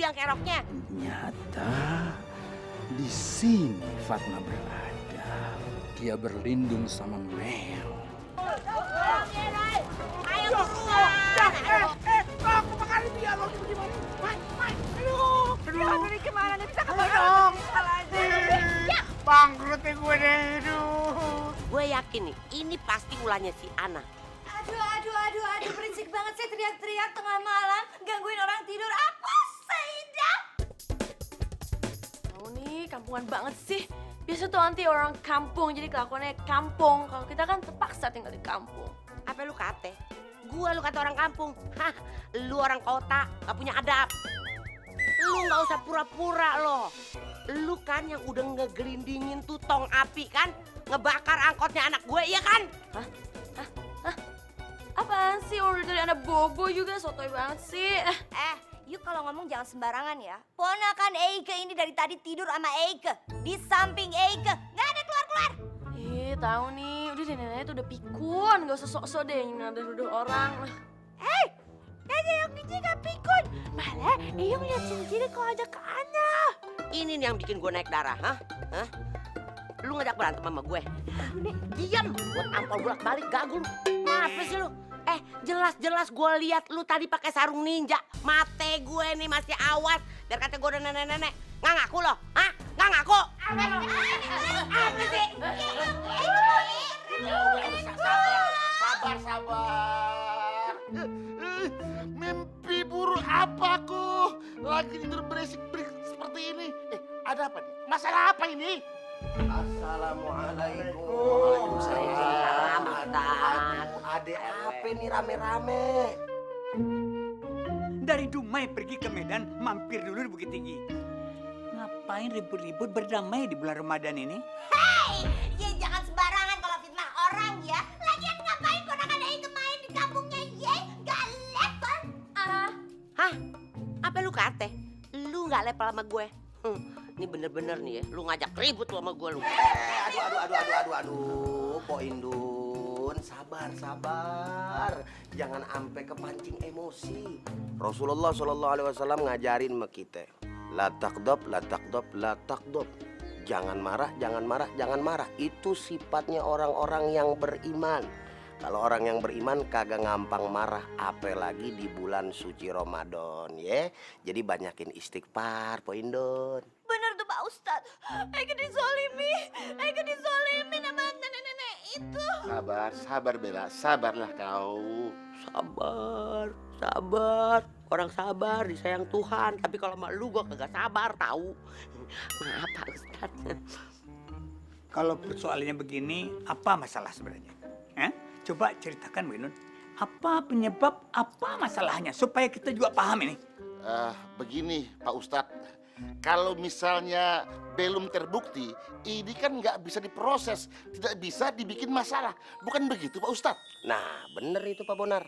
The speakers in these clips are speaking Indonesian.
biang keroknya. Ternyata di sini Fatma berada. Dia berlindung sama Mel. Ayo keluar. Aku makan dia lo gimana? Aduh, ini kemana nih? Bisa kemana dong? Bangkrut nih gue deh, aduh. Gue yakin nih, ini pasti ulahnya si Ana. Aduh, berisik banget sih teriak-teriak tengah malam, gangguin orang tidur. Apa Saidah? Kamu nih kampungan banget sih. Biasa tuh nanti orang kampung, jadi kelakuannya kampung. Kalau kita kan terpaksa tinggal di kampung. Apa lu kate? Gua lu kata orang kampung. Hah, lu orang kota, gak punya adab. Lu gak usah pura-pura loh. Lu kan yang udah ngegelindingin tuh tong api kan? Ngebakar angkotnya anak gue, iya kan? Hah? Apaan sih? Orang dari anak bobo juga, sotoy banget sih. You kalau ngomong jangan sembarangan ya. Ponakan Eike ini dari tadi tidur sama Eike. Di samping Eike. Nggak ada keluar-keluar. Tahu nih, udah deh nenek tuh udah pikun. Gak usah sok-sok deh nuduh orang. Kayaknya yang ini nggak pikun. Malah Eyang lihat sendiri kalau ajak ke Ana. Ini nih yang bikin gue naik darah, hah? Hah? Lu ngajak berantem sama gue? Diam, buat ampol bolak-balik gagul. Ngapa sih lu? Jelas-jelas gue lihat lu tadi pakai sarung ninja. Mate gue nih masih awas. Biar kata gue udah nenek-nenek. Nggak ngaku lo? Hah? Nggak ngaku? Apa sih? Sabar. Mimpi buruk apa aku? Lagi tidur berisik-berisik seperti ini. Ada apa nih? Masalah apa ini? Assalamualaikum. Waalaikumsalam, Ustaz. Adek apa nih rame-rame? Dari Dumai pergi ke Medan, mampir dulu di Bukit Tinggi. Ngapain ribut-ribut berdamai di bulan Ramadan ini? Ya jangan sembarangan kalau fitnah orang ya. Lagian ngapain ponakan Eike main di kampungnya Ye? Gak level. Hah? Apa lu kate? Lu nggak level sama gue? Ini bener-bener nih ya, lu ngajak ribut lu sama gue lu. Aduh, Po Indun, sabar. Jangan ampe kepancing emosi. Rasulullah SAW ngajarin sama kita. La takdob. Jangan marah. Itu sifatnya orang-orang yang beriman. Kalau orang yang beriman kagak gampang marah, apalagi di bulan suci Ramadan, ya. Jadi banyakin istighfar, Po Indun. Bener tuh Pak Ustadz. Eike dizolimi sama nenek-nenek itu. Sabar Bella, sabarlah kau. Sabar. Orang sabar disayang Tuhan. Tapi kalau sama lu gue kagak sabar tahu. Maaf Pak Ustadz. Kalau persoalannya begini, apa masalah sebenarnya? Coba ceritakan, Bu Indun. Apa penyebab, apa masalahnya? Supaya kita juga paham ini. Begini Pak Ustadz, kalau misalnya belum terbukti, ini kan nggak bisa diproses, tidak bisa dibikin masalah. Bukan begitu Pak Ustadz? Nah, bener itu Pak Bonar.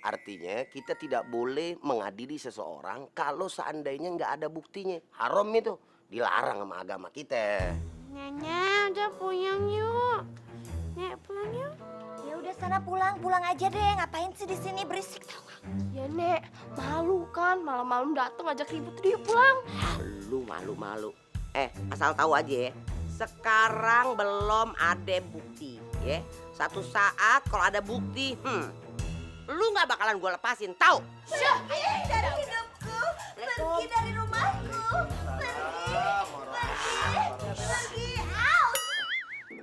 Artinya kita tidak boleh mengadili seseorang kalau seandainya nggak ada buktinya. Haram itu, dilarang sama agama kita. Nenek udah pulang yuk. Nek pulang yuk. Ya udah sana pulang aja deh. Ngapain sih di sini berisik tau gak? Ya Nek, malu kan malam-malam dateng ngajak ribut dia pulang. Lu malu. Asal tahu aja ya. Sekarang belum ada bukti ya. Satu saat kalau ada bukti, lu nggak bakalan gue lepasin, tahu? Pergi dari hidupku, pergi dari rumahku, pergi out.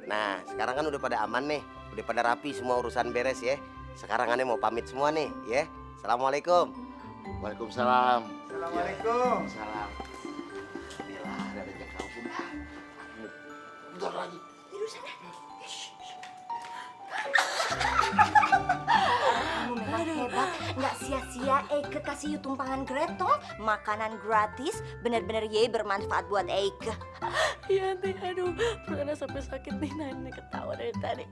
Nah, sekarang kan udah pada aman nih. Udah pada rapi semua urusan beres ya. Sekarang aneh mau pamit semua nih ya. Assalamualaikum. Waalaikumsalam. Assalamualaikum. Salam. Bella, ada rejek kau pun. Bentar lagi. Tidur sana. Memang hebat, nggak sia-sia Eike kasih you tumpangan gretong, makanan gratis, bener-bener ye bermanfaat buat Eike. Iya nih, aduh, perutnya sampai sakit nih, nenek ketawa dari tadi.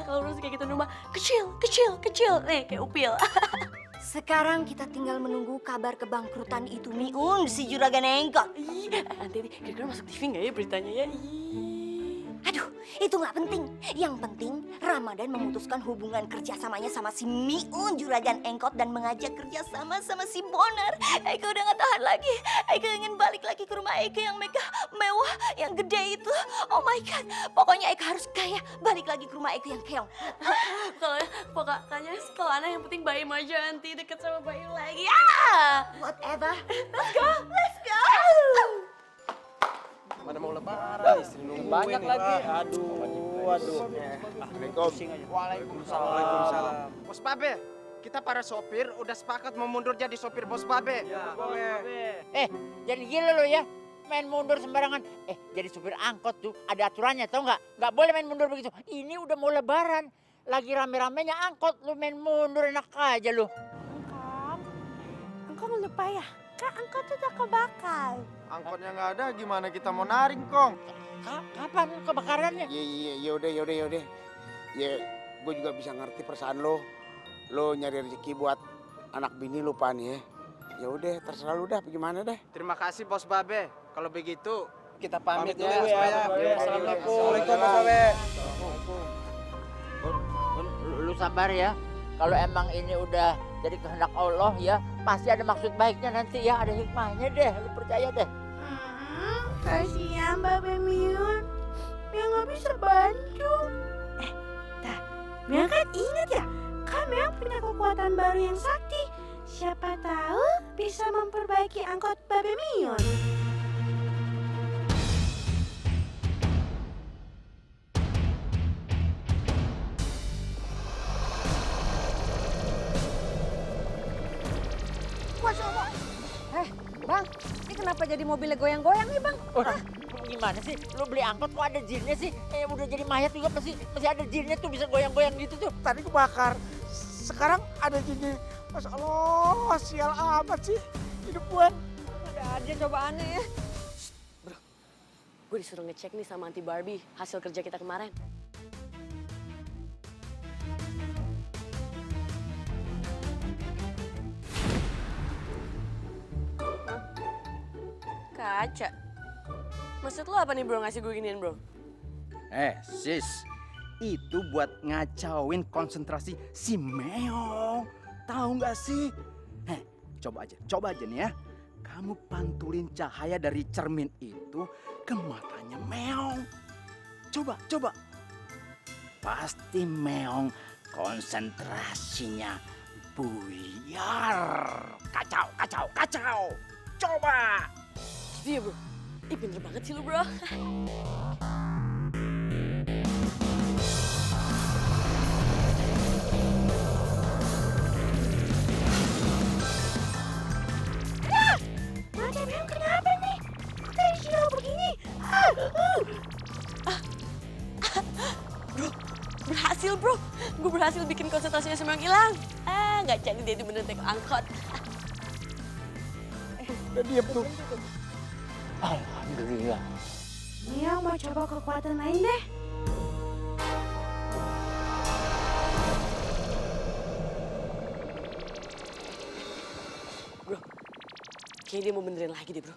Kalau terus kayak gitu rumah kecil, nih kayak upil. Sekarang kita tinggal menunggu kabar kebangkrutan itu Miun si juragan engkot. Nanti kira-kira masuk TV nggak ya beritanya ya? Aduh, Itu nggak penting. Yang penting Ramadan memutuskan hubungan kerjasamanya sama si Miun Juragan Engkot dan mengajak kerjasama sama si Bonar. Eke udah nggak tahan lagi. Eke ingin balik lagi ke rumah Eke yang mewah, yang gede itu. Oh my God, pokoknya Eke harus kaya. Balik lagi ke rumah Eke yang keong. Kalau pokoknya kalau Ana yang penting Baim aja nanti deket sama Baim lagi. Ah! Whatever. Let's go, let's go. Mana mau lebaran, istri nunggu banyak lagi. Aduh. Waalaikumsalam. Bos Babe, kita para sopir udah sepakat mau mundur jadi sopir Bos Babe. Jadi gila lo ya, main mundur sembarangan. Jadi supir angkot tuh ada aturannya, tau nggak? Nggak boleh main mundur begitu. Ini udah mau lebaran, lagi rame-ramenya angkot, lu main mundur enak aja lu. Engkong lupa ya, Kak angkot udah kebakar. Angkotnya nggak ada, gimana kita mau naring, Kong? Kapan kebakarannya? Yaudah. Ya, gue juga bisa ngerti perasaan lo. Lo nyari rezeki buat anak bini lo, Pan, ya. Ya udah, terserah lu dah, gimana deh. Terima kasih Bos Babe. Kalau begitu kita pamit Pamit ya. dulu ya. Assalamualaikum. Assalamualaikum, Bos Babe. Lu sabar ya. Kalau emang ini udah jadi kehendak Allah ya, pasti ada maksud baiknya nanti ya, ada hikmahnya deh. Lu percaya deh. Kasihan Babe Miun, Mia nggak bisa bantu. Mia kan ingat ya, kan Mia punya kekuatan baru yang sakti. Siapa tahu bisa memperbaiki angkot Babe Miun. Bang, ini kenapa jadi mobilnya goyang-goyang nih, Bang? Gimana sih? Lu beli angkot kok ada jinnya sih? Udah jadi mayat juga masih ada jinnya tuh, bisa goyang-goyang gitu tuh. Tadi kebakar, sekarang ada jinnya. Masya Allah, sial amat sih hidup gue. Ada aja cobaannya ya. Bro, gue disuruh ngecek nih sama Auntie Barbie hasil kerja kita kemarin. Kaca. Maksud lo apa nih bro ngasih gue ginian bro? Sis, itu buat ngacauin konsentrasi si Meong. Tahu nggak sih? Coba aja nih ya. Kamu pantulin cahaya dari cermin itu ke matanya Meong. Coba. Pasti Meong konsentrasinya buyar. Kacau. Coba. Iya bro. Ih pinter banget sih lu bro. Macam Miun kenapa nih? Kok kayak silau begini? Bro, berhasil bro. Gue berhasil bikin konsentrasinya semua hilang. Nggak jadi dia itu bener naik angkot. Udah diam tuh. Alhamdulillah. Mia mau coba kekuatan lain deh. Bro, kayaknya dia mau benerin lagi deh bro.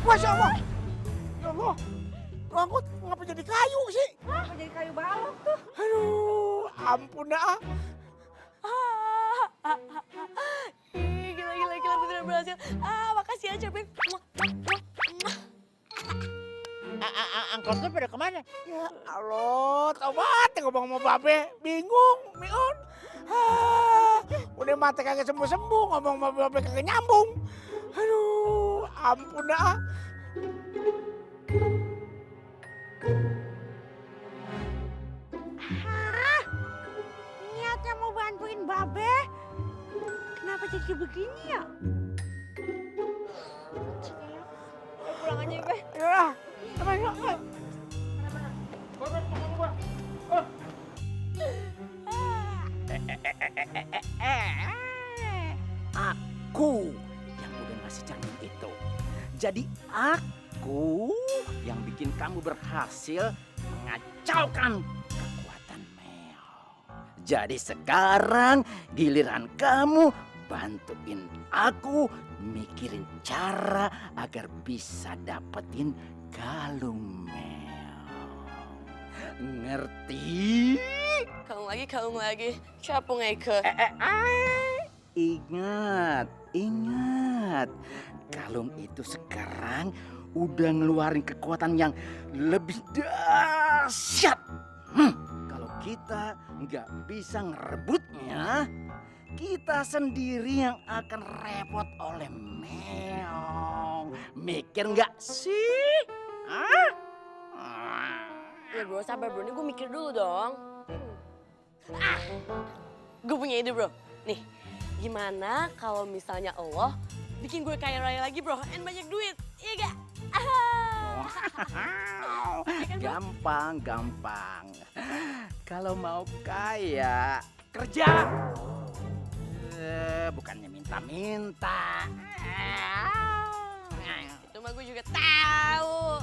Masya Allah. Ya Allah, angkot ngapa jadi kayu sih? Kenapa jadi kayu balok tuh? Aduh, ampun dah. Ih, gila beneran berhasil. Makasih ya Cepin. Angkot lu pada kemana? Ya Allah, tau banget ngomong sama Babe. Bingung, Miun. Udah mata kagak sembuh-sembuh, ngomong sama Babe kagak nyambung. Aduh, ampun dah. Niatnya mau bantuin Babe. Kenapa jadi begini ya? Pulang aja Be. Ya, apa ya? Aku yang udah ngasih cermin itu. Jadi aku yang bikin kamu berhasil mengacaukan kekuatan Meong. Jadi sekarang giliran kamu bantuin aku mikirin cara agar bisa dapetin kalung Meong. Ngerti? Kalung lagi. Capung Eke. Ingat. Kalung itu sekarang udah ngeluarin kekuatan yang lebih dahsyat. Kalau kita nggak bisa ngerebutnya, kita sendiri yang akan repot oleh Meong. Mikir nggak sih? Ya bro, sabar bro. Ini gue mikir dulu dong. Gue punya ide bro. Nih, gimana kalau misalnya Allah bikin gue kaya raya lagi bro, and banyak duit, iya gak? Gampang. Kalau mau kaya, kerja. Bukannya minta-minta. Itu mah gue juga tahu.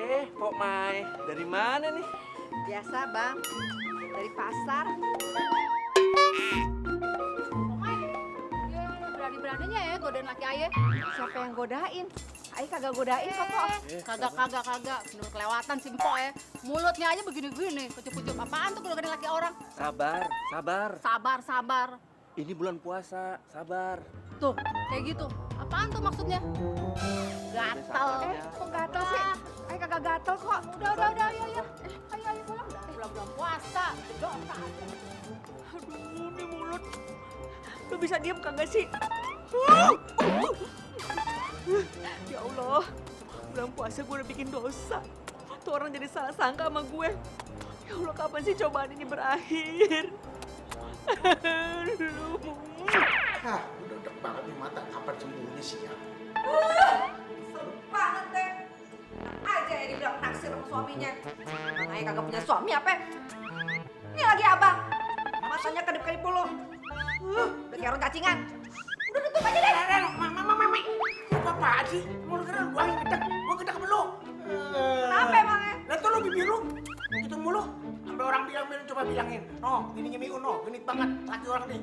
Kok Mai? Dari mana nih? Biasa bang, dari pasar. Berani-beraninya ya godain laki ayah. Siapa yang godain? Ayah kagak godain kok. Kagak. Bener kelewatan si Mpok ya. Mulutnya aja begini-gini, kucup-kucup. Apaan tuh kalau godain laki orang? Sabar. Ini bulan puasa, sabar. Tuh, kayak gitu. Apaan tuh maksudnya? Gatel. Kok gatel sih? Ayah kagak gatel kok. Udah, ayo. Ayo pulang. Bulan puasa. Dosa. Aduh, ini mulut. Lu bisa diem kagak sih? Ya Allah, bulan puasa gue udah bikin dosa. Tuh orang jadi salah sangka sama gue. Ya Allah, kapan sih cobaan ini berakhir? Hah, udah deg banget nih mata. Kapan sembuhnya sih ya? Seru banget deh. Enak aja ya dibilang naksir sama suaminya. Mana ayah kagak punya suami apa? Ini lagi abang. Matanya kedip-kedip mulu. Udah kayak orang cacingan. Udah tutup aja deh. Mami. Apa sih? Mau kira gua yang gedek. Gua gedek sama lu. Kenapa emangnya? Lah tuh lu bibir lu. Gitu mulu. Sampai orang bilang, coba bilangin. No, gininya Miun, no. Genit banget. Laki orang nih.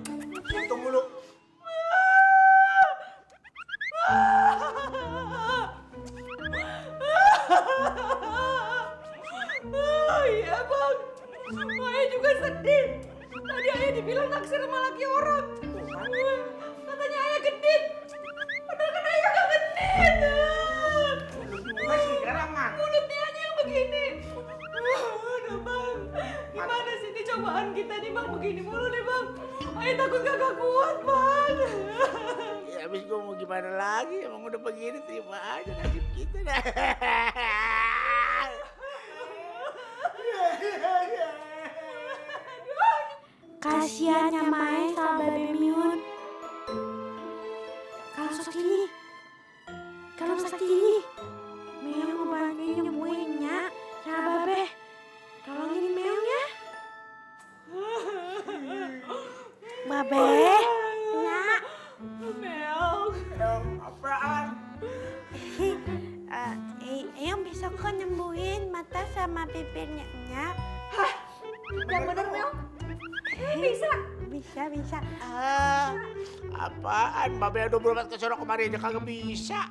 Gitu mulu. Iya bang. Ayah juga sedih. Tadi ayah dibilang naksir sama laki orang. Katanya ayah genit. Padahal kan ayah kagak genit. Masih garangan. Mulutnya aja yang begini. Aduh bang, gimana sih ini cobaan kita nih bang, begini mulu nih bang. Ayah takut kagak kuat bang. Ya habis gua mau gimana lagi? Emang udah begini terima aja nasib kita dah. Kasiannya Mae sama Babe Miun. Kalau Sakti, Meong ngebantuin nyembuhinnya. Ya Babe, tolongin Meong ya. Babe, Nya. Meong. Apaan? Eyang bisa kok nyembuhin mata sama bibirnya Nya. Yang bener Meong. Bisa. Bisa. Apaan? Babe udah berobat ke sono kemari aja kagak bisa.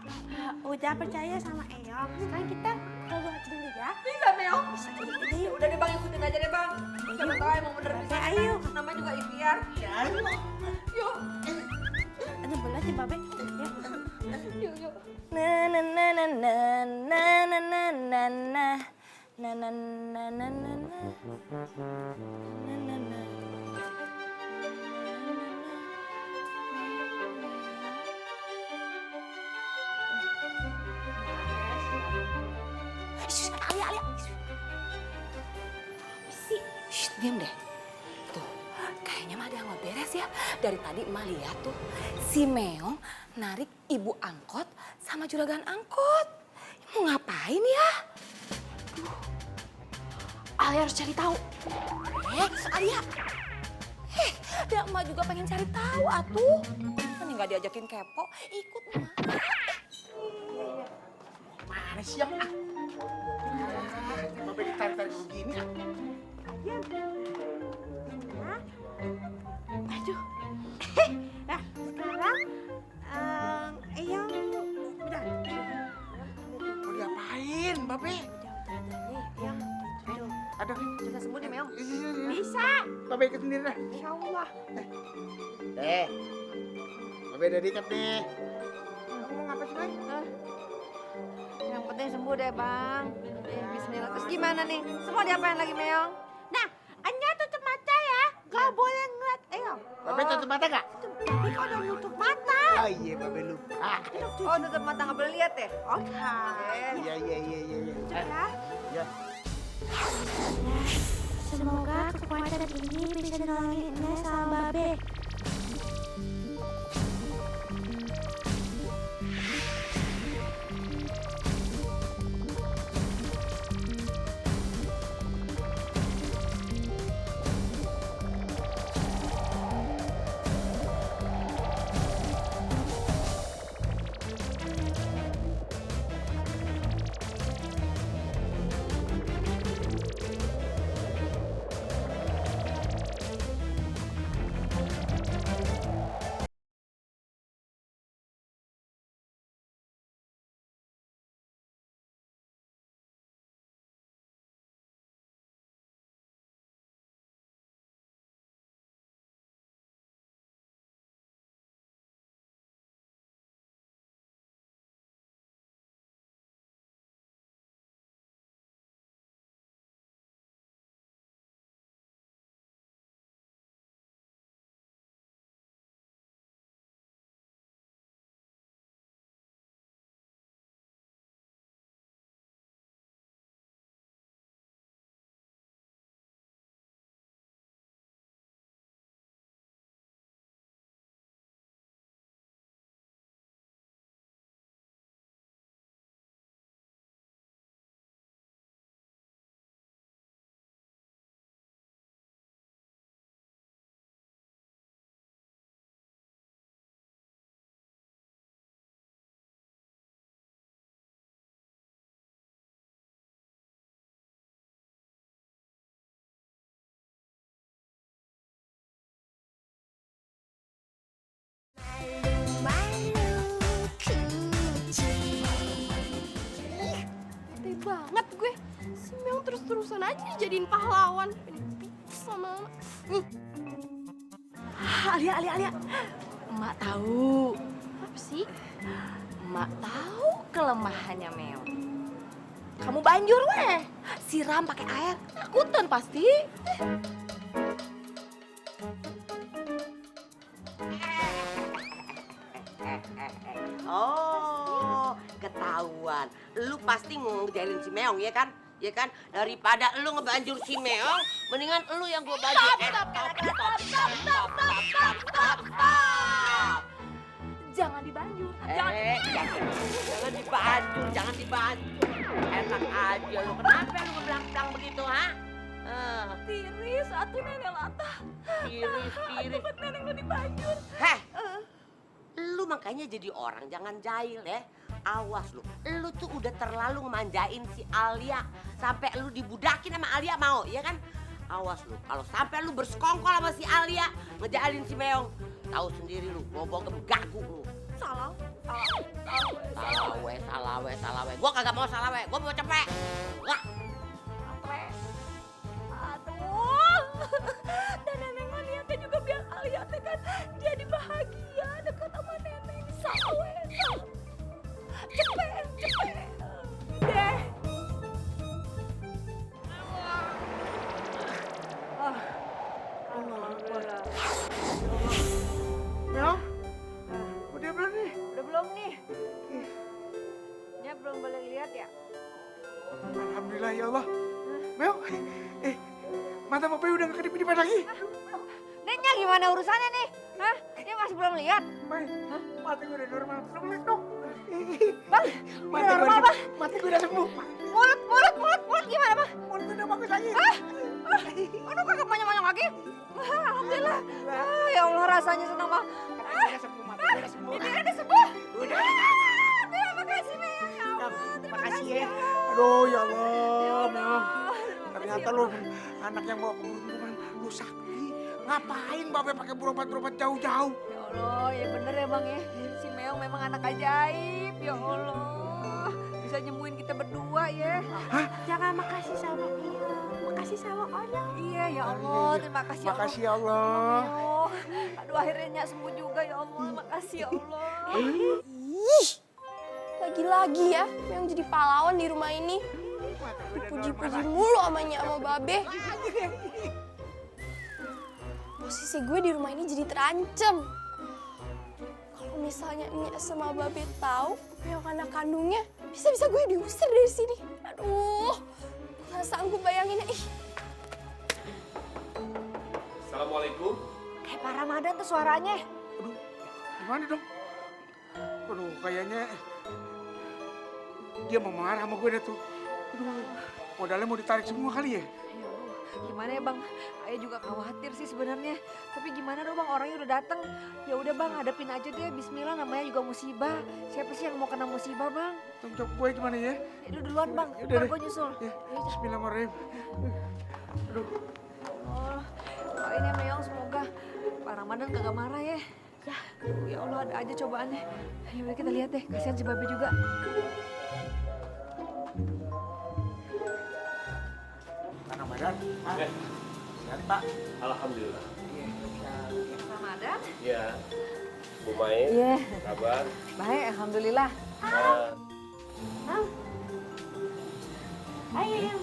Udah percaya sama Eyang. Sekarang kita keluar dulu ya. Bisa Meong. Bisa. Ya udah deh bang, ikutin aja deh bang. Siapa tahu emang bener bisa. Ayo. Namanya juga ikhtiar. Yuk. Ada bola sih Babe. Ya. Yuk. Alia. Shh, diam deh. Tuh, kayaknya mah ada yang nggak beres ya. Dari tadi emak lihat tuh, si Meong narik ibu angkot sama juragan angkot. Mau ngapain ya? Alia harus cari tahu. Alia. Dan emak juga pengen cari tahu atuh. Kan nggak diajakin kepo, ikut emak. Mana sih yang Babe ditarik-tarik begini. Aduh. Nah, sekarang Eyang udah. Mau diapain, Babe? Eyang, Aduh, bisa sembuh nih, Meong. iya. Bisa. Babe ikut sendiri dah. Insya Allah. Babe udah diikat nih. Kamu mau ngapain sih, Bang? Yang penting sembuh deh, Bang. Bismillah. Terus gimana nih? Semua diapain lagi, Meong? Nah, Anya tutup mata ya. Gak boleh ngeliat Eyang. Babe tutup mata gak? Tapi kalau udah nutup mata. Oh iya, Babe lupa. Oh, tutup mata nggak boleh lihat ya? Oke. Iya. Tutup ya. Ya. Semoga kekuatan ini bisa nolongin Nya sama Babe. Bete banget gue. Si Meong terus-terusan aja dijadiin pahlawan. Sama Alia. Emak tahu. apa sih? Emak tahu kelemahannya Meong. Kamu banjur weh. Siram pakai air. Takutan pasti. Oh, ketahuan. Lu pasti mau ngejailin si Meong, ya kan? Ya kan? Daripada lu ngebanjur si Meong, mendingan lu yang gua banjur. Stop. Jangan dibanjur. Jangan dibanjur, jangan dibanjur. Enak aja lu. Kenapa lu ngebelang-belang begitu, ha? Tiris, atuh nenek latah. Tiris. Tempat nenek lu dibanjur. Heh, lu makanya jadi orang jangan jahil ya. Awas lu tuh udah terlalu ngemanjain si Alia. Sampai lu dibudakin sama Alia mau, ya kan? Awas lu, kalau sampai lu bersekongkol sama si Alia, ngejailin si Meong. Tahu sendiri lu, bobo gagu lu. Salah. Salah we. Gua kagak mau salah we, gua mau cepet. Wah. Aduh. Dan nenek ngeliatnya juga biar Alia teh kan jadi bahagia dekat sama nenek. Sawe. Cepet. Deh. Meong, udah belum nih? Udah belum nih? Nya belum boleh lihat ya? Alhamdulillah ya Allah. Meong, mata Babe udah gak kedip-kedipan lagi. Nenya gimana urusannya nih? Hah? Dia masih belum lihat? Mata gue udah normal. Lu lihat dong. Bang, udah normal bang. Mata gue udah sembuh. Mulut gimana bang? Mulut udah bagus lagi. Aduh kagak monyong-monyong lagi. Alhamdulillah. Ya Allah rasanya senang bang. Udah sembuh, mata gue udah sembuh. Ini ada sembuh. Udah. Dia makan ya. Aduh ya Allah, Meong. Ternyata lu anak yang bawa keberuntungan. Lu sakti. Ngapain Babe pakai berobat-berobat jauh-jauh? Ya Allah, ya bener ya Bang ya. Si Meong memang anak ajaib, ya Allah. Bisa nyembuhin kita berdua ya. Jangan makasih sama dia, makasih sama Allah. Iya ya Allah, terima kasih ya Allah. Makasih ya Allah. Meong. Aduh akhirnya Nyak sembuh juga ya Allah, makasih ya Allah. Ih, lagi-lagi ya yang jadi pahlawan di rumah ini. Dipuji-puji mulu sama Nyak sama Babe. Posisi gue di rumah ini jadi terancam. Kalau misalnya Nyak sama Babe tahu Meong anak kandungnya, bisa-bisa gue diusir dari sini. Aduh, gak sanggup bayanginnya. Ih. Assalamualaikum. Kayak Pak Ramadan tuh suaranya. Aduh, gimana dong? Aduh, kayaknya dia mau marah sama gue dah tuh. Aduh, modalnya mau ditarik semua kali ya? Ya Allah, gimana ya Bang? Ayah juga khawatir sih sebenarnya. Tapi gimana dong Bang, orangnya udah datang. Ya udah Bang, hadapin aja deh. Bismillah, namanya juga musibah. Siapa sih yang mau kena musibah Bang? Tanggung jawab gue gimana ya? Itu duluan Bang, Yaudah ntar deh. gue nyusul. Ya, bismillahirrahmanirrahim. Aduh. Oh, doain ya Meong, semoga Pak Ramadan kagak marah ya. Ya Allah, ada aja cobaannya. Ya udah kita lihat deh, kasihan si Babe juga. Pak Ramadan, Pak. Sehat Pak? Alhamdulillah. Ramadan? Iya. Bu Mai, Iya. kabar? Baik, alhamdulillah. Ayo.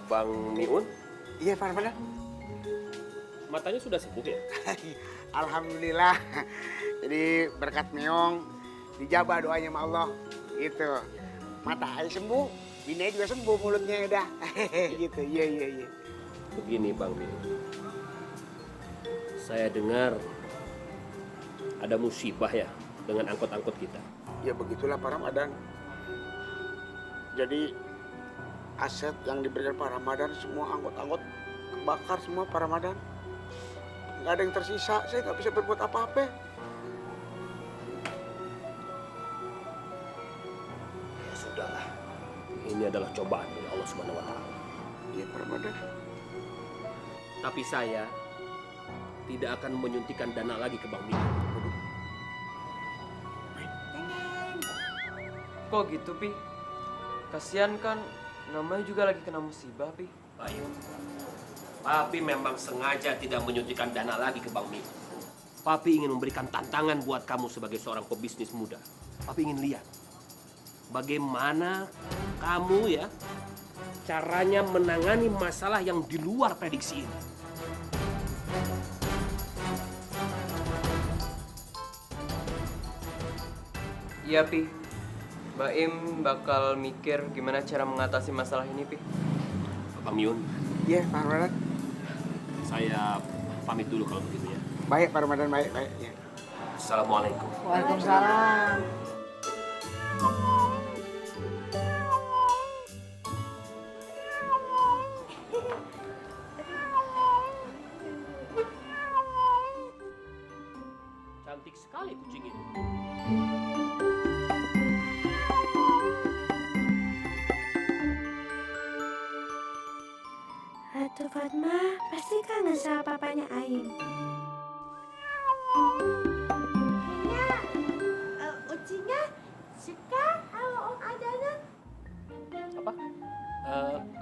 Bang Miun, Iya Pak Ramadan. matanya sudah sembuh ya? Alhamdulillah. Jadi berkat Meong dijabah doanya sama Allah. Gitu. Mata Ai sembuh, bini juga sembuh mulutnya udah. Gitu. Iya. Begini Bang Miun, saya dengar ada musibah ya dengan angkot-angkot kita. Ya begitulah Pak Ramadan. Jadi aset yang diberikan Pak Ramadan semua angkot-angkot kebakar semua Pak Ramadan. Nggak ada yang tersisa, saya nggak bisa berbuat apa-apa. Ya sudahlah, ini adalah cobaan dari Allah Subhanahu Wa Taala. Iya Pak Ramadan. Tapi saya tidak akan menyuntikkan dana lagi ke Bang Miun. Kok gitu, Pi? Kasian kan, namanya juga lagi kena musibah, Pi. Baik. Papi memang sengaja tidak menyuntikkan dana lagi ke Bang Miun. Papi ingin memberikan tantangan buat kamu sebagai seorang pebisnis muda. Papi ingin lihat bagaimana kamu ya caranya menangani masalah yang di luar prediksi ini. Iya, Pi. Baim bakal mikir gimana cara mengatasi masalah ini, Pi. Bang Miun, Iya Pak Ramadan. saya pamit dulu kalau begitu ya. Baik Pak Ramadan, baik. Ya. Assalamualaikum. Waalaikumsalam. Cantik sekali kucing ini. Ratu Fatma pasti kangen sama papanya Aing. Ucinya suka sama Om Adana.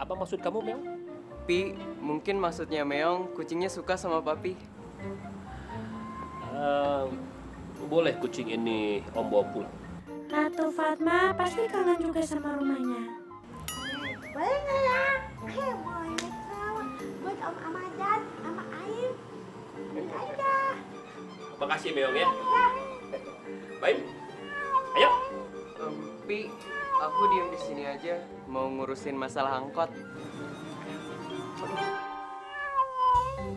Apa maksud kamu, Mel? Pi, mungkin maksudnya Meong kucingnya suka sama Papi. Boleh kucing ini Om bawa pulang. Ratu Fatma pasti kangen juga sama rumahnya. Boleh nggak ya? Boleh kalau buat Om Amadan sama Aing. Aida. Makasih Meong ya. Baik. Ayo. Pi, aku diem di sini aja, mau ngurusin masalah angkot.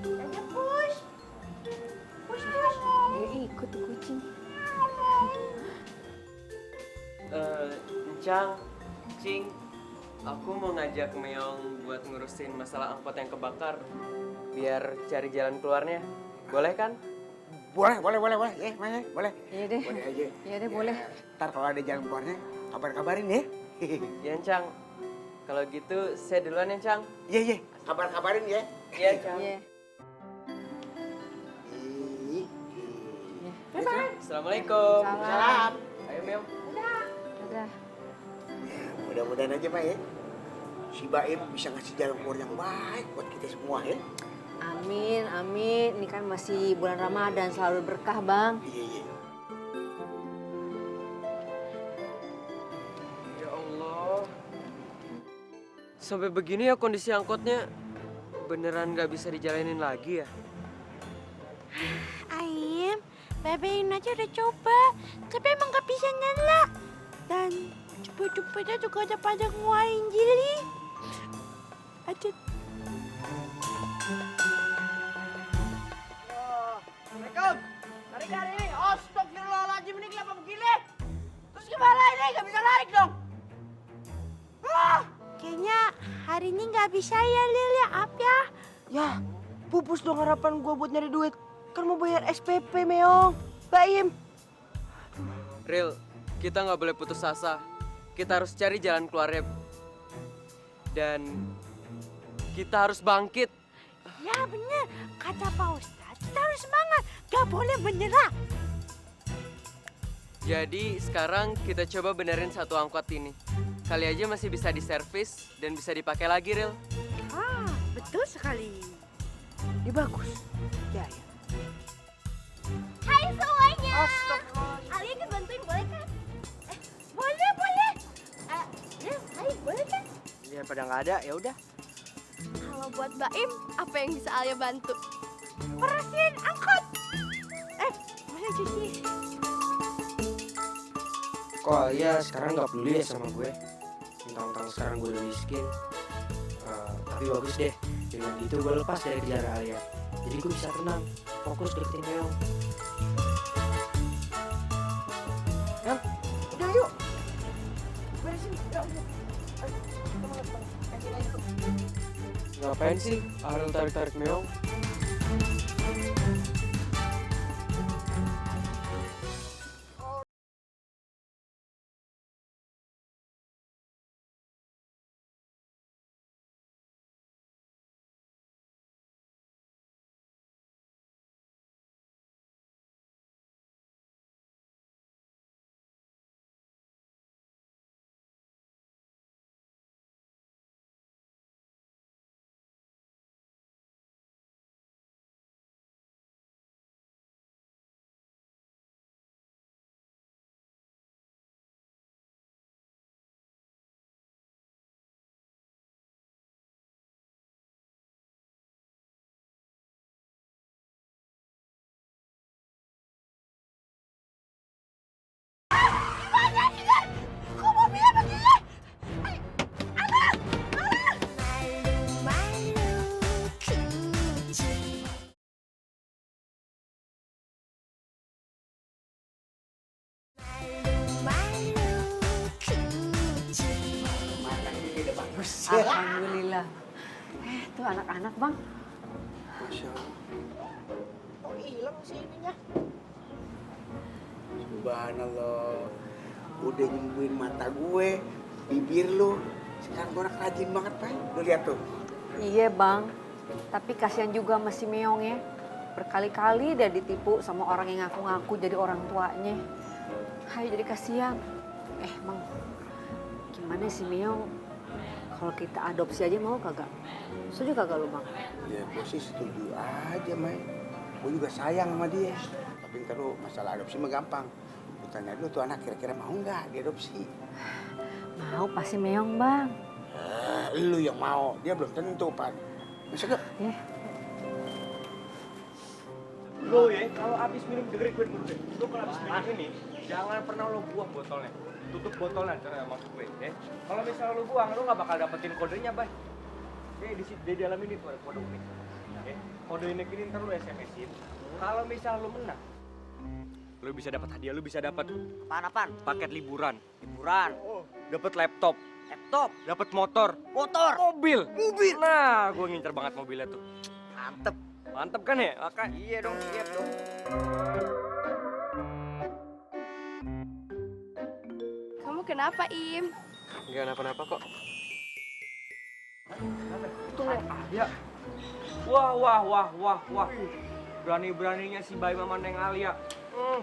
Dadah push. Push. Ikut tuh kucing. Encang, Cing, aku mau ngajak Meong buat ngurusin masalah angkot yang kebakar, biar cari jalan keluarnya. Boleh kan? Boleh. Ya, Mai, boleh. Iya deh. Boleh aja. Iya deh, boleh. Ntar kalau ada jalan keluarnya, kabarin ya. Iya, Cang. Kalau gitu saya duluan ya, Cang. Iya. Kabarin ya. Iya, Cang. Iya. Assalamualaikum. Salam. Ayo, Meong. Udah. Ya, mudah-mudahan aja, Pak ya. Si Baim bisa ngasih jalan keluar yang baik buat kita semua ya. Amin, amin. Ini kan masih bulan Ramadan, selalu berkah, Bang. Iya. Ya Allah. Sampai begini ya kondisi angkotnya. Beneran nggak bisa dijalanin lagi ya? Aim, Babein aja udah coba, tapi emang gak bisa nyala. Dan cepet-cepetnya juga ada pada ngeluarin jeli. Aduh. Assalamualaikum. Tarik ini. Astagfirullahaladzim, ini kenapa begini? Terus gimana ini? Gak bisa narik dong. Kayaknya hari ini gak bisa ya, Lil, ya, Ap ya. Ya, pupus dong harapan gue buat nyari duit. Kan mau bayar SPP, Meong. Baim. Ril, kita nggak boleh putus asa. Kita harus cari jalan keluarnya. Dan kita harus bangkit. Ya bener, kata Pak Ustadz, kita harus semangat, gak boleh menyerah. Jadi sekarang kita coba benerin satu angkot ini. Kali aja masih bisa diservis dan bisa dipakai lagi, Ril. Ah, betul sekali. Ini bagus. Ya. Hai semuanya. Alia ikut bantuin boleh kan? Boleh. Hai, boleh kan? Biar pada nggak ada, ya udah. Kalau buat Baim, apa yang bisa Alia bantu? Bersihin angkot. Mana cuci? Kok Alia sekarang nggak peduli ya sama gue? Tentang sekarang gue udah miskin. Tapi bagus deh. Dengan itu gue lepas dari kejaran Alia. Jadi gue bisa tenang, fokus deketin Meong. Udah yuk. Beresin. Ngapain sih Ariel tarik-tarik Meong? Alhamdulillah. Tuh anak-anak, Bang. Masya Allah. Oh, hilang sih ininya. Subhanallah. Udah nyembuhin mata gue, bibir lu. Sekarang gue anak rajin banget, Pak. Lu lihat tuh. Iya, Bang. Tapi kasihan juga sama si Meong ya. Berkali-kali dia ditipu sama orang yang ngaku-ngaku jadi orang tuanya. Hai, jadi kasihan. Bang, gimana si Meong? Kalau kita adopsi aja mau kagak? Setuju kagak lu, Bang? Ya, gue sih setuju aja, Mai. Gue juga sayang sama dia. Tapi ntar lu masalah adopsi mah gampang. Lu tanya dulu tuh anak kira-kira mau nggak diadopsi? Mau pasti Meong, Bang. Lu yang mau, dia belum tentu, Pak. Masuk gak? Ya. Lo ya, kalau habis minum, dengerin gue dulu deh. Lo kalau habis minum ini, jangan pernah lo buang botolnya. Tutup botolnya, cara maksud gue. Ya. Kalau misalnya lo buang, lo nggak bakal dapetin kodenya, Bay. Di dalam ini tuh ada kode unik. Ya. Kode unik ini ntar lo SMS-in. Kalau misalnya lo menang, lo bisa dapat hadiah, lo bisa dapat Apaan? paket liburan, Liburan. dapat laptop, Laptop. dapat motor, Motor. mobil. Nah, gue ngincer banget mobilnya tuh. Mantep. Mantep kan ya? Iya dong, siap dong. Kamu kenapa, Im? Enggak kenapa-napa kok. Tunggu. Ya. Wah. Berani-beraninya si Baim sama Neng Alia.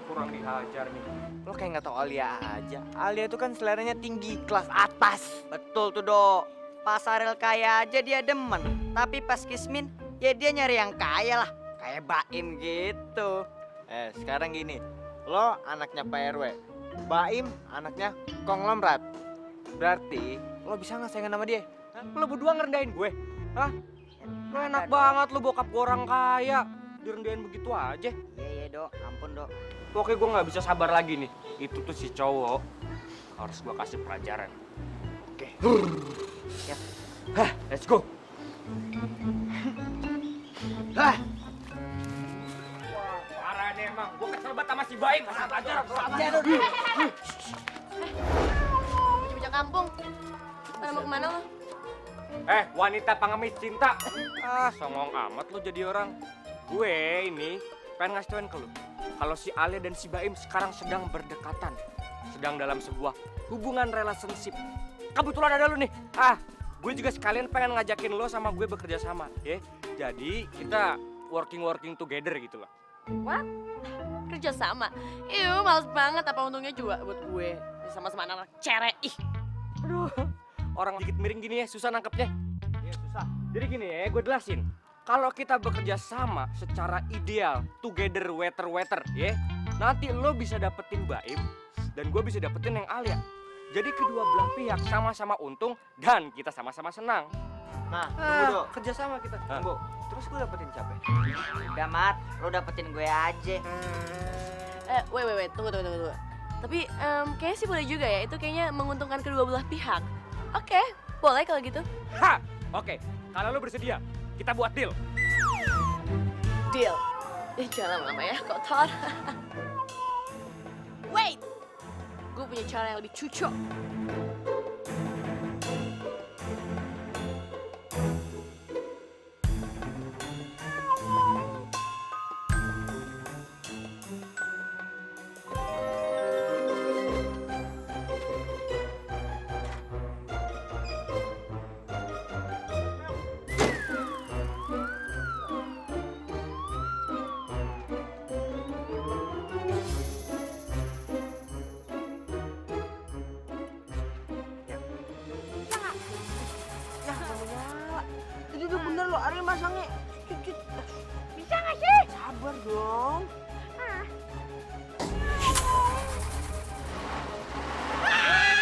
Kurang dihajar nih. Lo kayak nggak tau Alia aja. Alia itu kan seleranya tinggi, kelas atas. Betul tuh, Dok. Pas Ariel kaya aja dia demen. Tapi pas Kismin, ya dia nyari yang kaya lah. Kayak Baim gitu. Sekarang gini. Lo anaknya Pak RW. Baim anaknya konglomerat. Berarti lo bisa nggak saingan sama dia? Hah? Lo berdua ngerendahin gue? Hah? Lo enak banget lo bokap gue orang kaya. Direndahin begitu aja. Iya, Dok. Ampun, Dok. Pokoknya gue nggak bisa sabar lagi nih. Itu tuh si cowok harus gue kasih pelajaran. Oke. Siap. Hah, let's go. Hah. Wah, parah nih emang. Gue kesel banget sama si Baim. Kasih pelajaran. Bocah kampung. Pada mau kemana lo? Wanita pengemis cinta. Songong amat lo jadi orang. Gue ini pengen ngasih tauin ke lo. Kalau si Alia dan si Baim sekarang sedang berdekatan. Sedang dalam sebuah hubungan relationship. Kebetulan ada lo nih. Gue juga sekalian pengen ngajakin lo sama gue bekerja sama. Ya. Jadi kita working together gitu loh. What? Kerja sama? Ih, males banget. Apa untungnya juga buat gue? Sama-sama anak cere. Ih. Aduh, orang dikit miring gini ya, susah nangkepnya. Iya, susah. Jadi gini ya, gue jelasin. Kalau kita bekerja sama secara ideal, together waiter, ya, nanti lo bisa dapetin Baim dan gue bisa dapetin yang Alia. Jadi kedua belah pihak sama-sama untung dan kita sama-sama senang. Nah, tunggu, Dok. Kerja sama kita. Tunggu. Terus gue dapetin siapa? Udah, Mat. Lo dapetin gue aja. Wait, tunggu. Tapi kayaknya sih boleh juga ya, itu kayaknya menguntungkan kedua belah pihak. Oke, boleh kalau gitu. Oke. Kalau lo bersedia, kita buat deal. Deal. Jangan lama-lama ya, kotor. Wait! Gue punya cara yang lebih cucok. Udah bener lo, Ariel masangnya. Bisa gak sih? Sabar dong.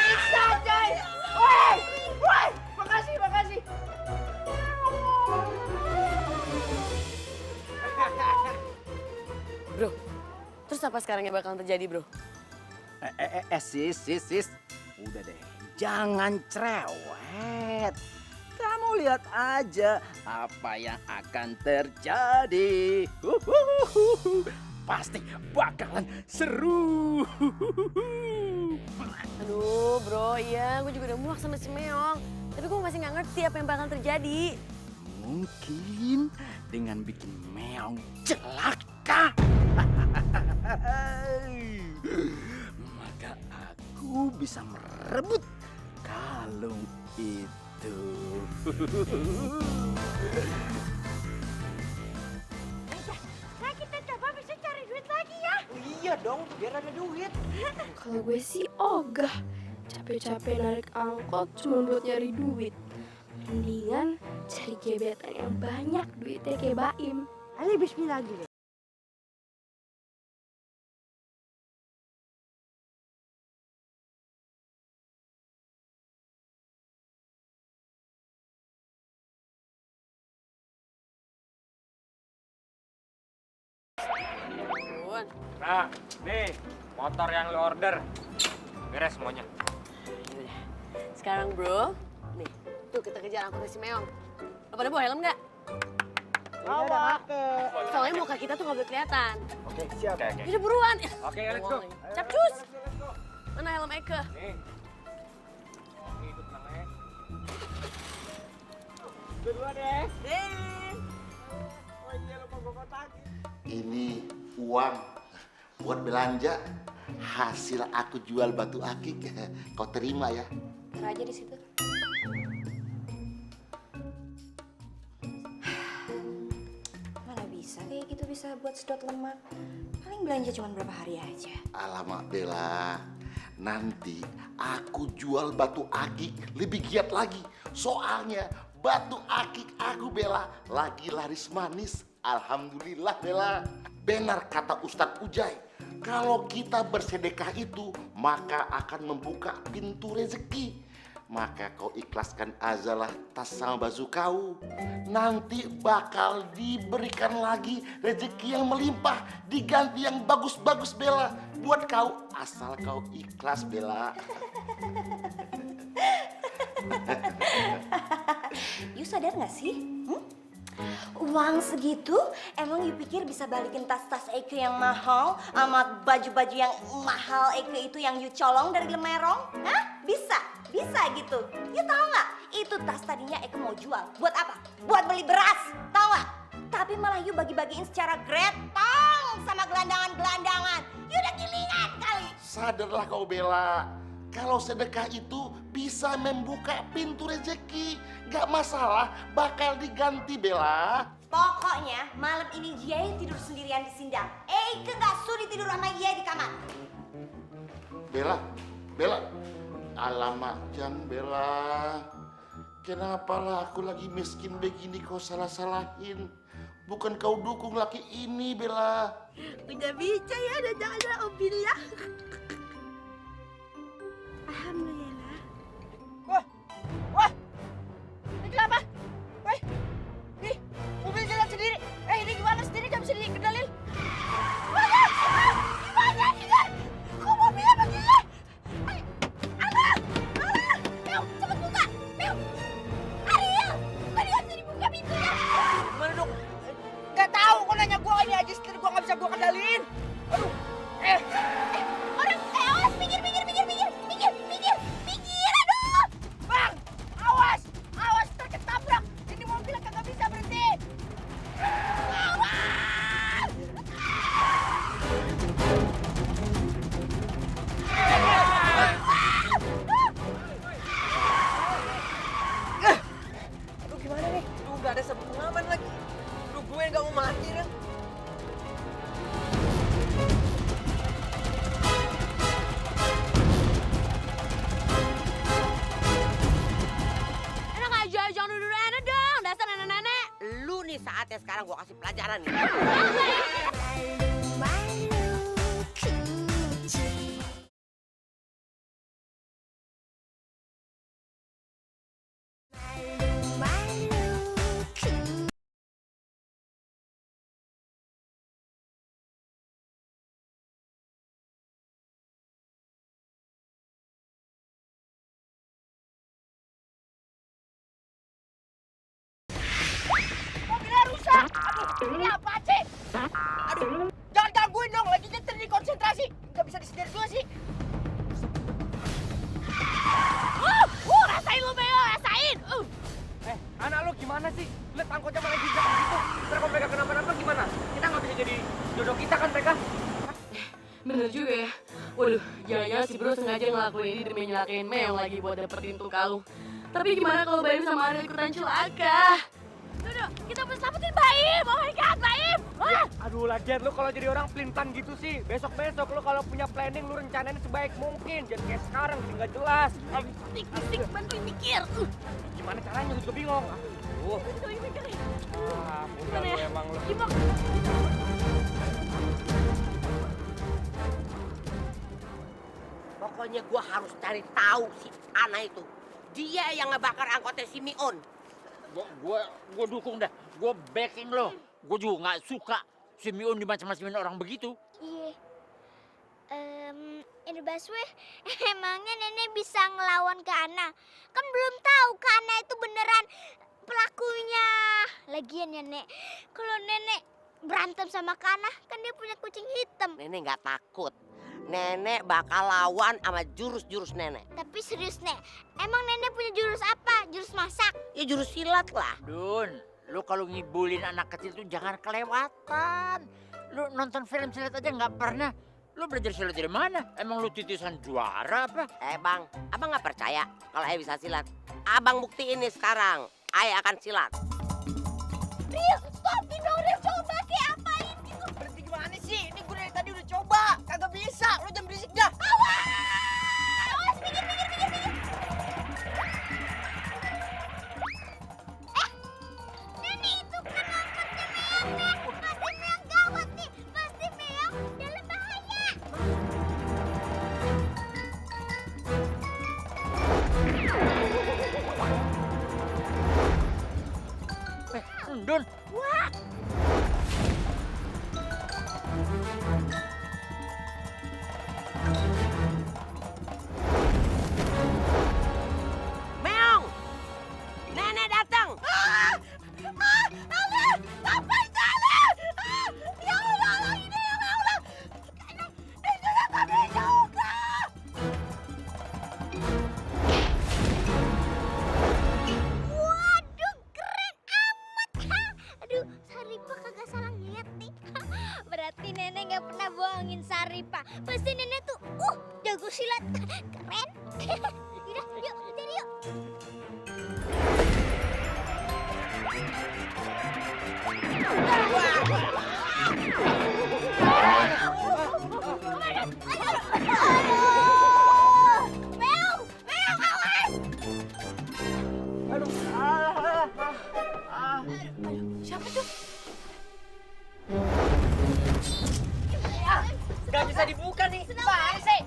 Bisa, coy! Woi! Makasih. Bro, terus apa sekarang yang bakal terjadi, bro? Sis. Udah deh, jangan cerewet. Kamu lihat aja apa yang akan terjadi. Pasti bakalan seru. Aduh, bro, iya, gue juga udah muak sama si Meong. Tapi gue masih nggak ngerti apa yang bakal terjadi. Mungkin dengan bikin Meong celaka. Maka aku bisa merebut kalung itu. Nah, kita coba bisa cari duit lagi ya. Iya dong, biar ada duit. Kalau gue sih ogah. Capek-capek narik angkot cuma buat nyari duit. Mendingan cari gebetan yang banyak duitnya kayak Baim. Ali bismillah dulu. Nah, nih motor yang lo order. Beres semuanya. Yaudah. Sekarang bro, nih, tuh kita kejar angkotnya si Meong. Lo pada bawa helm nggak? Bawa. Soalnya muka kita tuh nggak boleh kelihatan. Oke, siap. Udah buruan. Oke, let's go. Capcus. Mana helm Eke? Nih. Ini itu tenang ya. Dua-dua deh. Deh. Oh iya, lo uang buat belanja hasil aku jual batu akik. Kau terima ya? Taruh aja di situ. Mana bisa kayak gitu bisa buat sedot lemak. Paling belanja cuma berapa hari aja. Alamak Bella, nanti aku jual batu akik lebih giat lagi. Soalnya batu akik aku Bella lagi laris manis. Alhamdulillah Bella. Benar kata Ustadz Ujai, kalau kita bersedekah itu maka akan membuka pintu rezeki. Maka kau ikhlaskan azalah tas sama baju kau. Nanti bakal diberikan lagi rezeki yang melimpah, diganti yang bagus-bagus Bella buat kau, asal kau ikhlas Bella. You sadar gak sih? Uang segitu emang you pikir bisa balikin tas-tas Eike yang mahal sama baju-baju yang mahal Eike itu yang you colong dari Lemerong? Hah? Bisa? Bisa gitu. You tahu nggak? Itu tas tadinya Eike mau jual. Buat apa? Buat beli beras. Tahu nggak? Tapi malah you bagi-bagiin secara gretong sama gelandangan-gelandangan. You udah gilingan kali. Sadarlah kau Bella, kalau sedekah itu bisa membuka pintu rezeki. Gak masalah, bakal diganti Bella. Pokoknya malam ini Yei tidur sendirian di sindang. Eike gak sudi tidur sama Yei di kamar. Bella, alamak Jang Bella. Kenapa lah aku lagi miskin begini kau salah-salahin? Bukan kau dukung laki ini Bella. Udah bisa ya, udah jangan Om Billah. Alhamdulillah. Wah, ini kenapa? Woi, nih mobil jalan sendiri. Ini gimana sendiri gak bisa dikendalin? Gimana ini? Kok mobilnya begini? Allah, Mel, cepet buka, Mel. Ariel, kok dia bisa dibuka pintunya? Gimana dong? Gak tahu, kok nanya gua ini aja setir gua gak bisa gua kendalin. Aduh, orang, awas, minggir, aduh. Bang, awas, ntar ketabrak. Ini mobilnya kagak bisa berhenti. Awas! Aduh gimana nih? Aduh gak ada sabuk pengaman lagi. Aduh gue gak mau mati kan. Enak aja, jangan duduk enak dong. Dasar nenek-nenek. Lu nih saatnya sekarang gua kasih pelajaran nih. Mobilnya rusak. Aduh, ini apa sih? Aduh, jangan gangguin dong. Lagi nyetir di konsentrasi. Gak bisa disetir juga sih. Rasain lu, Beo, rasain. Anak lu gimana sih? Lihat angkotnya malah jejak gitu. Ntar kalau mereka kenapa-napa gimana? Kita nggak bisa jadi jodoh kita kan mereka? Bener juga ya. Waduh, jangan-jangan si Bro sengaja ngelakuin ini demi nyelakain Meong lagi buat dapetin tuh kalung. Tapi gimana kalau Baim sama Ariel ikutan celaka? Duh, kita harus selamatin Baim. Oh my God, Baim. Aduh, lagian lu kalau jadi orang pelin-pelan gitu sih. Besok-besok lu kalau punya planning lu rencanain sebaik mungkin. Jangan kayak sekarang sih nggak jelas. Bisik, bantuin mikir. Gimana caranya lu juga bingung. Bantuin mikir. Udah lu emang lu. Pokoknya gua harus cari tahu si Ana itu. Dia yang ngebakar angkotnya si Mion. Gua dukung dah. Gua backing lo. Gua juga nggak suka si Miun dimacam-macamin orang begitu. Iya. Ini Baswe, emangnya nenek bisa ngelawan ke Ana? Kan belum tahu ke Ana itu beneran pelakunya. Lagian ya, Nek, kalau nenek berantem sama Kana, kan dia punya kucing hitam. Nenek nggak takut. Nenek bakal lawan sama jurus-jurus nenek. Tapi serius, Nek, emang nenek punya jurus apa? Jurus masak? Ya jurus silat lah. Dun, lu kalau ngibulin anak kecil tuh jangan kelewatan. Lu nonton film silat aja nggak pernah. Lu belajar silat dari mana? Emang lu titisan juara apa? Bang, abang nggak percaya kalau Ayah bisa silat? Abang buktiin nih sekarang, Ayah akan silat. Ril, stopin dong Ril, coba kayak apain gitu. Berhenti gimana sih? Ini gue dari tadi udah coba. Kagak bisa. Lu jangan berisik dah. Awas, minggir. Nenek itu kan angkotnya Meong, Nek. Pasti Meong gawat nih. Pasti Meong dalam bahaya. Endun. Wah. Meong, nenek datang. Waduh, keren amat. Aduh, Saripa kagak salah ngeliat nih. Berarti nenek nggak pernah bohongin Saripa. Pasti nenek tuh, jago silat. Keren. Yaudah, yuk, cari yuk. Meong, awas. Siapa tuh? Gak bisa dibuka nih. Apaan sih?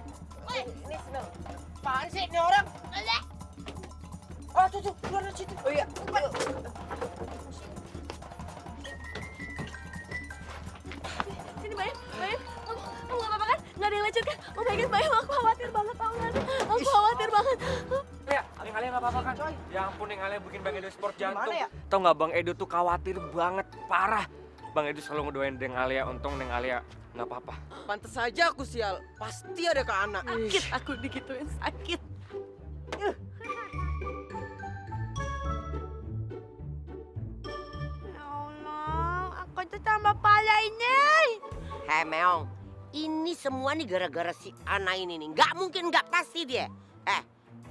Ini senang. Apaan sih ini orang? Oh, tuh, keluar dari situ. Oh iya. Sini Bayam. Kamu gak apa-apa kan? Gak ada yang lecet kan? Oh my god, Bayam, aku khawatir banget tau gak? Aku khawatir banget. Ya, Alia nggak apa-apa kan? Ya ampun, yang Alia bikin Bang Edo sport jantung. Gimana ya? Tau nggak Bang Edo tuh khawatir banget, parah. Bang Edo selalu ngedoain Deng Alia, untung Deng Alia nggak apa-apa. Pantes aja aku sial. Pasti ada ke anak. Sakit aku digituin, sakit. Ya Allah, aku tuh tambah pala ini. Hei Meong, ini semua nih gara-gara si Ana ini nih. Nggak mungkin nggak pasti dia.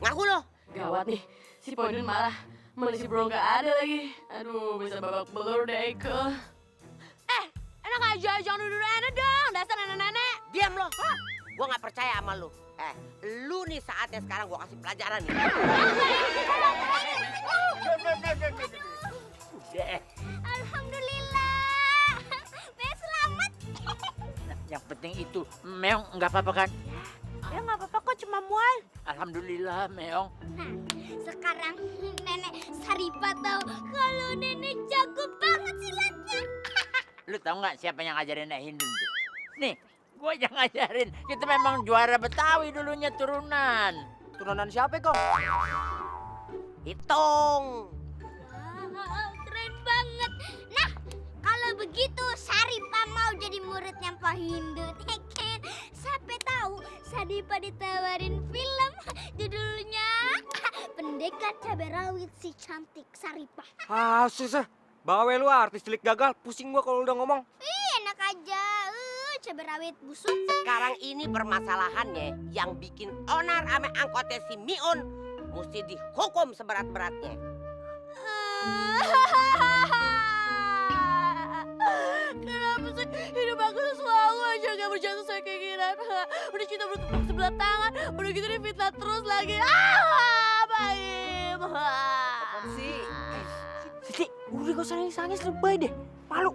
Ngaku loh. Gawat nih, si Poindun marah. Mana si Bro gak ada lagi. Aduh, bisa babak belur deh Eke. Enak aja, jangan duduk enak dong. Dasar nenek-nenek. Diam lo. Gua nggak percaya sama lu. Lu nih saatnya sekarang gua kasih pelajaran nih. Alhamdulillah. Meong selamat. Yang penting itu, Meong nggak apa-apa kan? Ya nggak apa-apa kok, cuma mual. Alhamdulillah, Meong. Nah, sekarang nenek Saripa tahu kalau nenek jago banget silatnya. Lu tahu nggak siapa yang ngajarin Nek Hindun tuh? Nih, gua yang ngajarin. Kita memang juara Betawi dulunya turunan. Turunan siapa kok? Hitung. Wow, keren banget. Nah, kalau begitu Saripa mau jadi muridnya Pak Hindun. Ken, sampai tahu Saripa ditawarin film judulnya Pendekar Cabai Rawit si Cantik Saripa. Ah, susah. Bawa lu artis cilik gagal. Pusing gua kalau udah ngomong. Ih, enak aja. Cabai rawit busuk. Sekarang ini permasalahannya yang bikin onar ame angkotnya si Miun mesti dihukum seberat-beratnya. Kenapa sih hidup aku tuh selalu aja gak berjalan sesuai keinginan. Udah cinta bertepuk sebelah tangan, udah gitu difitnah terus lagi. Baim. Siti, udah gak usah nangis-nangis, lebay deh. Malu.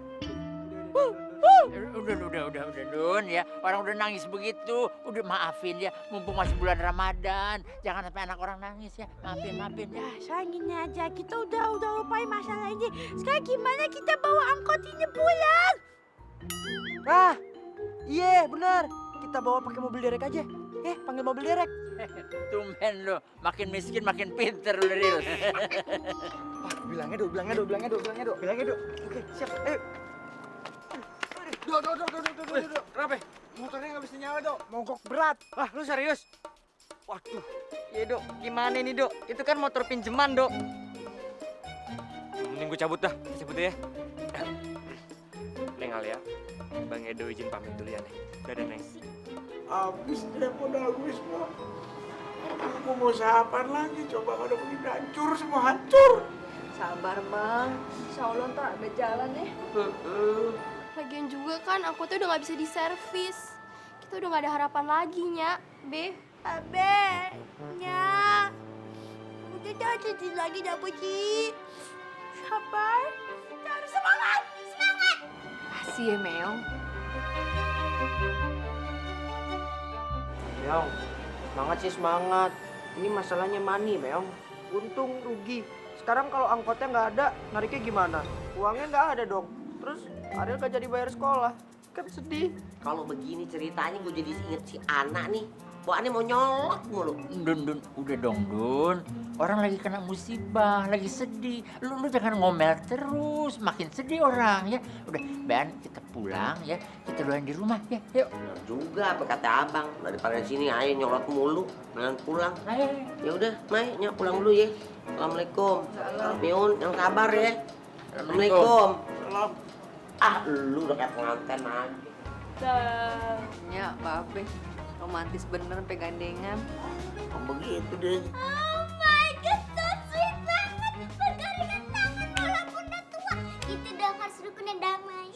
Udah, Dun ya. Orang udah nangis begitu, udah maafin ya. Mumpung masih bulan Ramadan, jangan sampai anak orang nangis ya. Maafin ya. Sayang gini aja, kita udah lupain masalah ini. Sekarang gimana kita bawa angkot ini pulang? Ah, iya bener. Kita bawa pakai mobil derek aja. Panggil mobil derek. Tumben lo, makin miskin makin pinter lo, Ril. Bilangnya dok. Oke, siap. Ayo. Dok. Kenapa? Motornya nggak bisa nyala, dok. Mogok berat. Ah, lu serius? Waduh. Iya, Dok. Gimana nih, Dok? Itu kan motor pinjeman, Dok. Mending gue cabut dah. Cabut deh ya. Neng Alia, Bang Edo izin pamit dulu ya, Neng. Dadah, Neng. Habis deh, modal gue semua. Gue mau sahabat lagi, coba kalau begini hancur, semua hancur. Sabar bang, insya Allah ntar ada jalan ya. Lagian juga kan angkotnya udah nggak bisa diservis. Kita udah nggak ada harapan lagi, Nya. Be. Abe, nya, udah jangan sedih lagi dapet sih. Sabar, kita harus semangat, semangat. Kasih ya Meong. Meong, semangat sih semangat. Ini masalahnya money, Meong. Untung rugi. Sekarang kalau angkotnya nggak ada, nariknya gimana? Uangnya nggak ada dong. Terus Ariel nggak jadi bayar sekolah. Kan sedih. Kalau begini ceritanya gue jadi inget si anak nih. Bawaannya mau nyolot mulu. Dun, udah dong, Dun. Orang lagi kena musibah, lagi sedih. Lu jangan ngomel terus, makin sedih orang ya. Udah, Ben, kita pulang ya. Kita doain di rumah ya. Yuk. Bener juga apa kata abang. Daripada di sini ayo nyolot mulu, jangan pulang. Ayo. Ya udah, Mai, Nya pulang dulu ya. Assalamualaikum. Miun, yang sabar ya. Assalamualaikum. Salam. Ah, lu udah kayak pengantin aja. Nya, Babe. Romantis bener sampai gandengan. Begitu deh. Oh my god, so sweet banget. Bergaringan tangan walaupun udah tua. Itu dong harus rukun yang damai.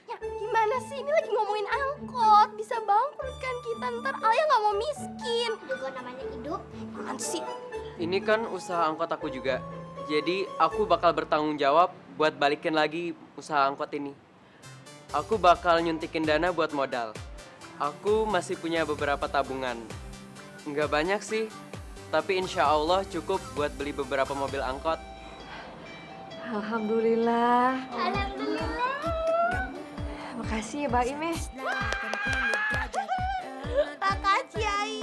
Ya gimana sih? Ini lagi ngomongin angkot. Bisa bangkrut kan kita. Ntar Alia nggak mau miskin. Juga namanya hidup. Apaan sih? Ini kan usaha angkot aku juga. Jadi aku bakal bertanggung jawab buat balikin lagi usaha angkot ini. Aku bakal nyuntikin dana buat modal. Aku masih punya beberapa tabungan. Nggak banyak sih, tapi insya Allah cukup buat beli beberapa mobil angkot. Alhamdulillah. Alhamdulillah. Makasih ya Baim ya. Makasih Ai.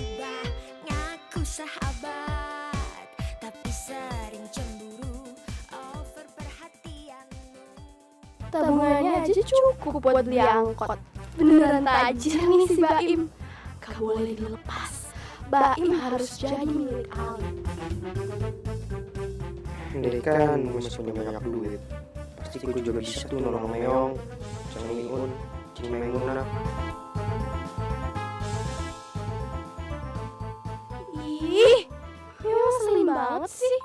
Ngaku sahabat, tapi sering cemburu, over perhatian. Tabungannya aja cukup buat beli angkot. Beneran tajir nih si Baim. Gak boleh dilepas. Baim harus jadi milik Ali. Andai kan gue masih punya banyak duit, pasti gue juga bisa tuh nolong Meong, Cang Miun, Cing Menguna. Ih, memang ngeselin banget sih.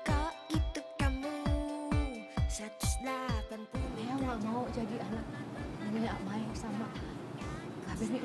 Kok gitu kamu 180. Meong nggak mau jadi anak. Ini Amai sama Babe nih.